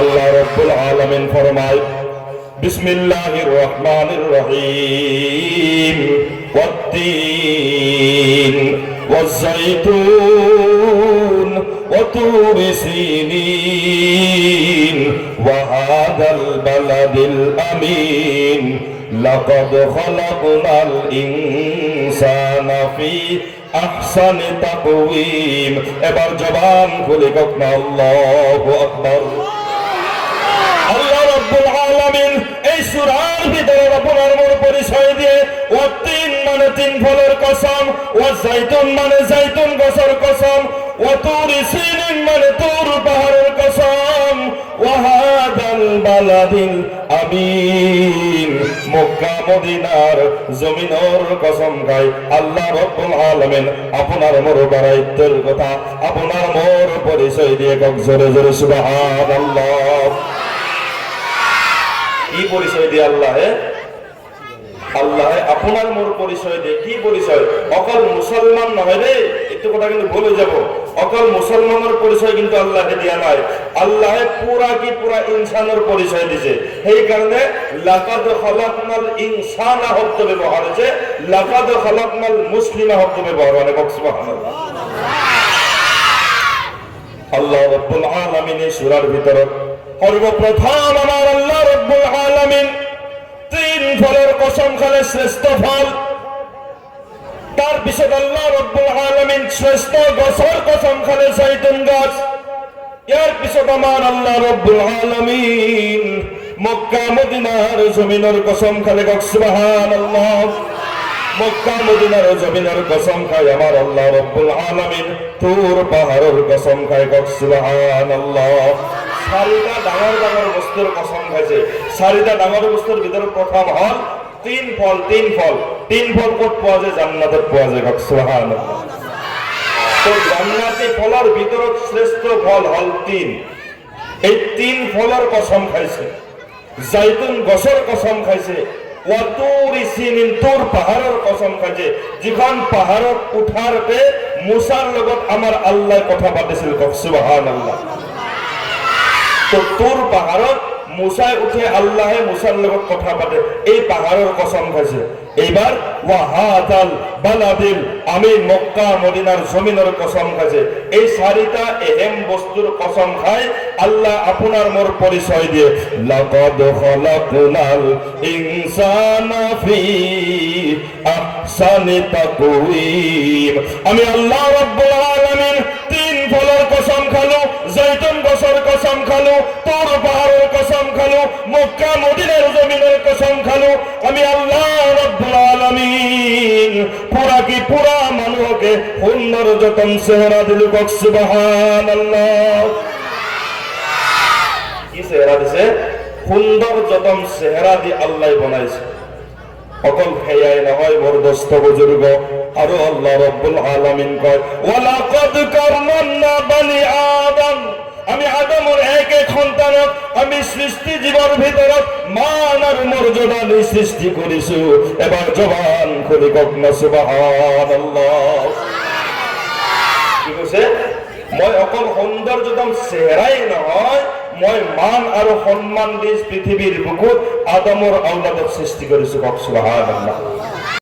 আল্লাহ রাব্বুল আলামিন ফরমায় বিসমিল্লাহির রহমানির রহিম ওয়াত-তিন ওয়াজ-যাইতুন ওয়া তুরি সিনিন ওয়া হাদাল বালাদিল আমিন লাকাদ খালাকনাল ইনসানা ফি আহসানি তাকওয়িম। এবার জবান খুলে কখন আল্লাহু আকবার। আল্লাহ রাব্বুল আলামিন এই সূরার ভিতরে আপনার মোর পরিচয় দিয়ে ওয়াত-তিন মানে তিন ফলের কসম, ওয়াজ-যাইতুন মানে যাইতুন গাছের কসম, ওয়া তুরি সিনিন মানে তুর পাহাড়ের কসম, ওয়া হাদাল বালাদিল আমিন মক্কা মদিনার জমিনের কসম খাই আল্লাহ রাব্বুল আলামিন আপনার মোর বারাইতের কথা আপনার মোর পরিচয় দিয়ে কক জোরে জোরে সুবহানাল্লাহ। কি পরিচয় দিয়ে আল্লাহ আপনার মোর পরিচয় দিয়ে কি পরিচয়? অকল মুসলমান নয় রে, একটু কথা কিন্তু বলে যাব। অকল মুসলমানের পরিচয় কিন্তু আল্লাহকে দিয়া নাই, আল্লাহ পুরা কি পুরা ইনসানের পরিচয় দিছে। সেই কারণে লাকাদ খালাকনাল ইনসানা শব্দ ব্যবহার হয়েছে, লাকাদ খালাকনাল মুসলিমা শব্দ ব্যবহার মানে সুবহানাল্লাহ। আল্লাহ রাব্বুল আলামিন এই সূরার ভিতরে সর্বপ্রথম আমার আল্লাহ রাব্বুল আলামিন তিন ফলের কসম খালে শ্রেষ্ঠ ফল, তার পিছত আল্লাহ রাব্বুল আলামিন শ্রেষ্ঠ গাছের কসম খালে যাইতুন গাছ, এর পিছত আমার আল্লাহ রাব্বুল আলামিন মক্কা মদিনার জমিনের কসম খালে সুবহানাল্লাহ। মক্কা মদিনার জমিনের কসম খায় আমার আল্লাহ রাব্বুল আলামিন তুর পাহাড়ের কসম খায় সুবহানাল্লাহ। চারিটা ডাঙর ডাঙর বস্তুর কসম খাইছে। চারিটা ডাঙর বস্তুর ভিতরে প্রথম হল তিন ফল। তিন ফল কোট পাওয়া যায়? জান্নাতে পাওয়া যায় সুবহানাল্লাহ। তো জান্নাতি ফলের ভিতরে শ্রেষ্ঠ ফল হল তিন। এই তিন ফলের কসম খাইছে, যাইতুন গাছের কসম খাইছে, ওয়া তুরি সিনিন তুর পাহাড়ের কসম খাইছে, যেখান পাহাড়ত উঠারতে মুসার লগত আমার আল্লাহ কথা পাতিছিল সুবহানাল্লাহ। তো তুর পাহাড়ত মুসায় উঠে আল্লাহে মুসার লগত কথা পাতে, এই পাহাড়ের কসম খাইছে। এইবার ওয়া হাদাল বালাদিল আমিন মক্কা মদিনার জমিনের কসম খাইছে। এই চারিটা এহেম বস্তুর কসম খায় আল্লাহ আপনার মোর পরিচয় দিয়ে লাকাদ খালাকনাল ইনসানা ফি আহসানি তাকওয়িম। আমি আল্লাহ রাব্বুল আলামিন তিন ফলের কসম খালো, যাইতুন গাছের কসম খালো, তুর পাহাড়ের কসম খালো, মক্কা মদিনার জমিনের কসম খালো। আমি আল্লাহ রাব্বুল আলামিন পুরা কি পুরা মানুষকে সুন্দর যতন চেহারা দিল সুবহানাল্লাহ। কি চেহারা দিছে? সুন্দর যতন চেহারা দি আল্লাহ বানাইছে। অকল খেয়াই নহয় মোর দোস্ত বুজুর্গ, আর আল্লাহ রাব্বুল আলামিন কয় ওয়ালাকাদ কাররামনা বানি আদম। আমি আদমের এক এক সন্তানক আমি সৃষ্টি জীবর ভিতৰত মান আর মর্যাদা দি সৃষ্টি করিছো। এবার জবান খুলি কখন সুবহানাল্লাহ। কি কৈছে? মই অকল সৌন্দৰ্যতম চেহাৰাই নহয়, মই মান আৰু সন্মান দি পৃথিৱীৰ বুকুত আদমৰ আওলাদক সৃষ্টি কৰিছো সুবহানাল্লাহ।